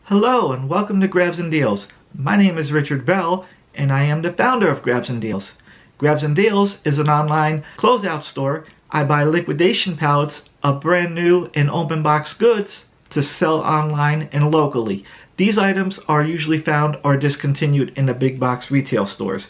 Hello and welcome to Grabs and Deals. My name is Richard Bell and I am the founder of Grabs and Deals. Grabs and Deals is an online closeout store. I buy liquidation pallets of brand new and open box goods to sell online and locally. These items are usually found or discontinued in the big box retail stores.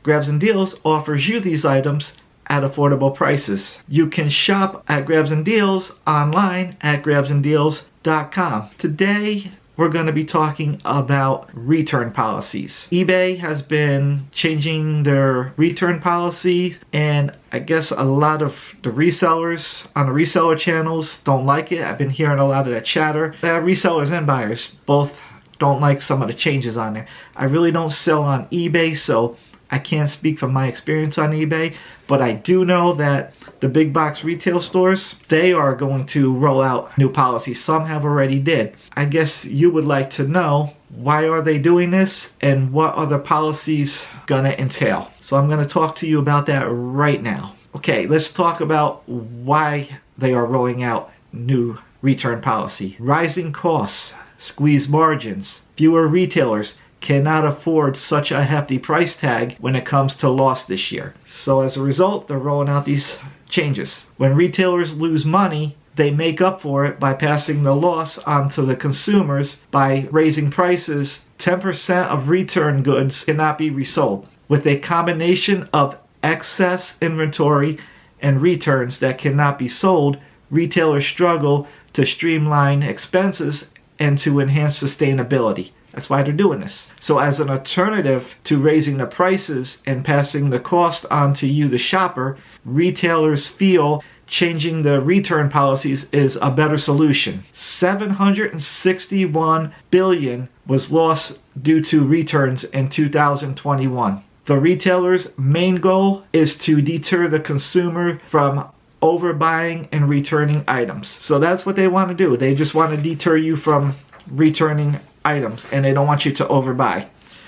Grabs and Deals offers you these items at affordable prices. You can shop at Grabs and Deals online at grabsanddeals.com. Today we're going to be talking about return policies. eBay has been changing their return policies, and I guess a lot of the resellers on the reseller channels don't like it. I've been hearing a lot of that chatter. Resellers and buyers both don't like some of the changes on there. I really don't sell on eBay, so I can't speak from my experience on eBay, but I do know that the big box retail stores, they are going to roll out new policies. Some have already did. I guess you would like to know, why are they doing this and what are the policies gonna entail? So I'm gonna talk to you about that right now. Okay, let's talk about why they are rolling out new return policy. Rising costs, squeeze margins, fewer retailers cannot afford such a hefty price tag when it comes to loss this year. So as a result, they're rolling out these changes. When retailers lose money, they make up for it by passing the loss on to the consumers by raising prices. 10% of return goods cannot be resold. With a combination of excess inventory and returns that cannot be sold, retailers struggle to streamline expenses and to enhance sustainability. That's why they're doing this. So as an alternative to raising the prices and passing the cost on to you, the shopper, retailers feel changing the return policies is a better solution. $761 billion was lost due to returns in 2021. The retailer's main goal is to deter the consumer from overbuying and returning items. So that's what they want to do. They just want to deter you from returning items, and they don't want you to overbuy,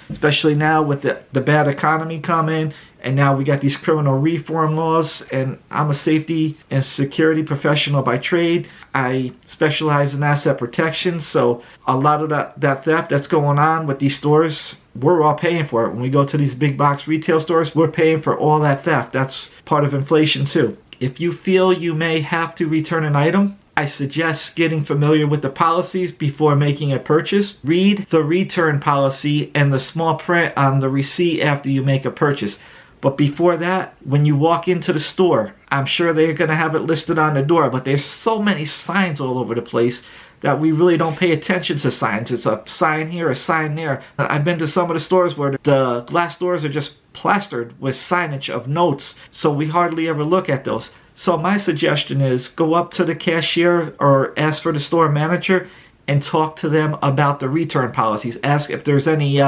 especially now with the bad economy coming, and now we got these criminal reform laws. And I'm a safety and security professional by trade. I specialize in asset protection, so a lot of that theft that's going on with these stores, we're all paying for it. When we go to these big box retail stores, we're paying for all that theft. That's part of inflation too. If you feel you may have to return an item, I suggest getting familiar with the policies before making a purchase. Read the return policy and the small print on the receipt after you make a purchase. But before that, when you walk into the store, I'm sure they're going to have it listed on the door, but there's so many signs all over the place that we really don't pay attention to signs. It's a sign here, a sign there. I've been to some of the stores where the glass doors are just plastered with signage of notes, so we hardly ever look at those. So my suggestion is go up to the cashier or ask for the store manager and talk to them about the return policies. Ask if there's any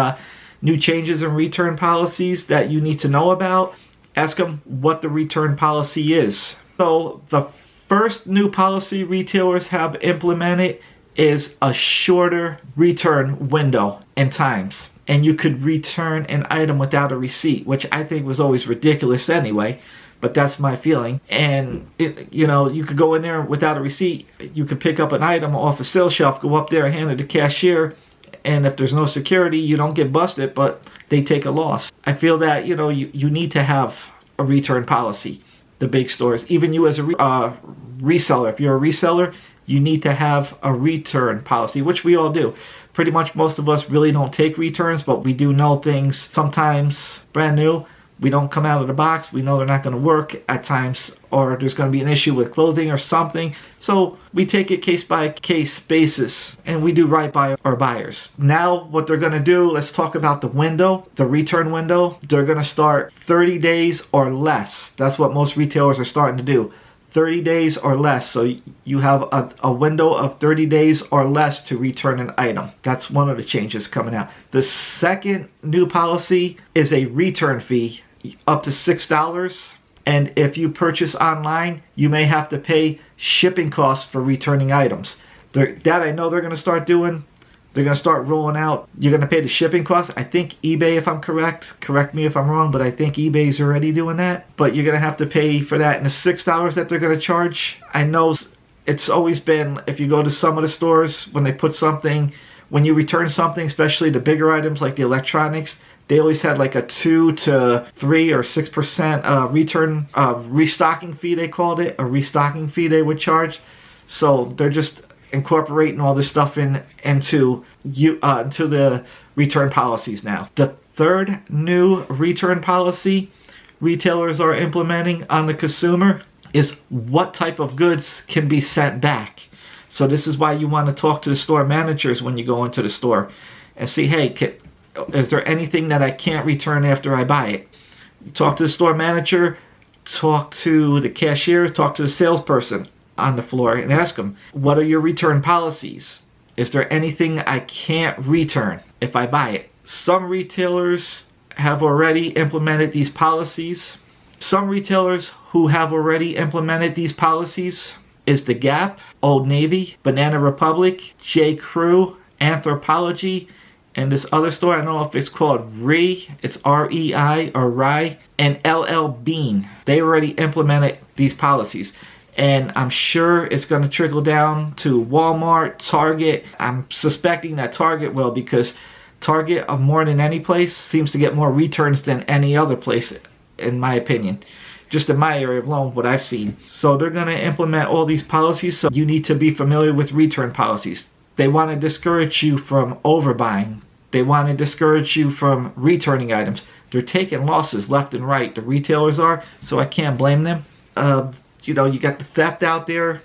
new changes in return policies that you need to know about. Ask them what the return policy is. So the first new policy retailers have implemented is a shorter return window and times. And you could return an item without a receipt, which I think was always ridiculous anyway. But that's my feeling. And you could go in there without a receipt. You could pick up an item off a sales shelf, go up there and hand it to the cashier, and if there's no security, you don't get busted, but they take a loss. I feel that you need to have a return policy. The big stores, even you as a reseller, if you're a reseller, you need to have a return policy, which we all do. Pretty much most of us really don't take returns, but we do know things sometimes brand new. We don't come out of the box. We know they're not going to work at times, or there's going to be an issue with clothing or something. So we take it case by case basis, and we do right by our buyers. Now what they're going to do, let's talk about the window, the return window. They're going to start 30 days or less. That's what most retailers are starting to do. 30 days or less. So you have a window of 30 days or less to return an item. That's one of the changes coming out. The second new policy is a return fee up to $6. And if you purchase online, you may have to pay shipping costs for returning items. That I know they're going to start doing. They're going to start rolling out. You're going to pay the shipping costs. I think eBay, if I'm correct me if I'm wrong, but I think eBay's already doing that. But you're going to have to pay for that. And the $6 that they're going to charge, I know it's always been, if you go to some of the stores, when they put something when you return something, especially the bigger items like the electronics, they always had like a 2 to 3 or 6% return restocking fee, they called it. A restocking fee they would charge. So they're just incorporating all this stuff into the return policies now. The third new return policy retailers are implementing on the consumer is what type of goods can be sent back. So this is why you want to talk to the store managers when you go into the store and see, hey, is there anything that I can't return after I buy it? You talk to the store manager, talk to the cashiers, talk to the salesperson on the floor and ask them, what are your return policies? Is there anything I can't return if I buy it? Some retailers have already implemented these policies. Some retailers who have already implemented these policies is The Gap, Old Navy, Banana Republic, J. Crew, Anthropologie, and this other store, I don't know if it's called REI, it's R-E-I or REI, and LL Bean. They already implemented these policies. And I'm sure it's going to trickle down to Walmart, Target. I'm suspecting that Target will, because Target, of more than any place, seems to get more returns than any other place, in my opinion. Just in my area alone, what I've seen. So they're going to implement all these policies, so you need to be familiar with return policies. They want to discourage you from overbuying. They want to discourage you from returning items. They're taking losses left and right. The retailers are, so I can't blame them. You know, you got the theft out there,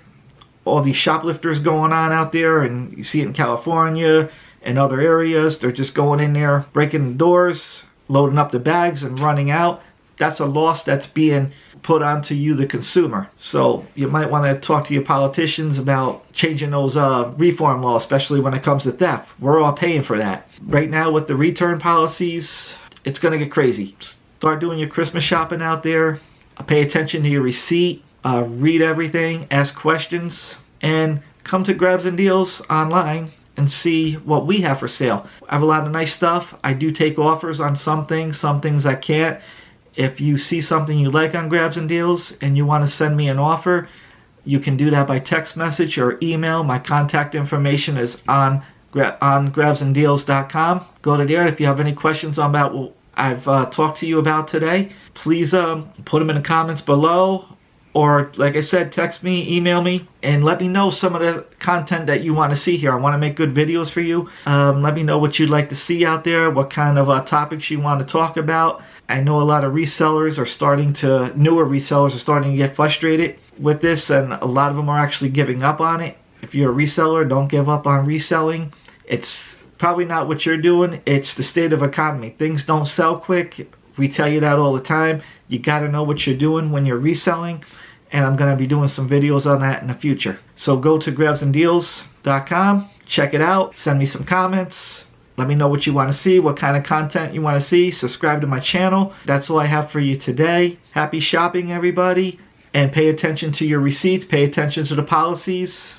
all these shoplifters going on out there, and you see it in California and other areas. They're just going in there, breaking the doors, loading up the bags and running out. That's a loss that's being put onto you, the consumer. So you might want to talk to your politicians about changing those reform laws, especially when it comes to theft. We're all paying for that. Right now with the return policies, it's going to get crazy. Start doing your Christmas shopping out there. Pay attention to your receipt. Read everything. Ask questions. And come to Grabs and Deals online and see what we have for sale. I have a lot of nice stuff. I do take offers on some things I can't. If you see something you like on Grabs and Deals and you want to send me an offer, you can do that by text message or email. My contact information is on grabsanddeals.com. Go to there. If you have any questions about what I've talked to you about today, please put them in the comments below. Or, like I said, text me, email me, and let me know some of the content that you want to see here. I want to make good videos for you. Let me know what you'd like to see out there, what kind of topics you want to talk about. I know a lot of resellers are newer resellers are starting to get frustrated with this, and a lot of them are actually giving up on it. If you're a reseller, don't give up on reselling. It's probably not what you're doing. It's the state of economy. Things don't sell quick. We tell you that all the time. You got to know what you're doing when you're reselling, and I'm going to be doing some videos on that in the future. So go to grabsanddeals.com, check it out, send me some comments, let me know what you want to see, what kind of content you want to see, subscribe to my channel. That's all I have for you today. Happy shopping, everybody, and pay attention to your receipts, pay attention to the policies.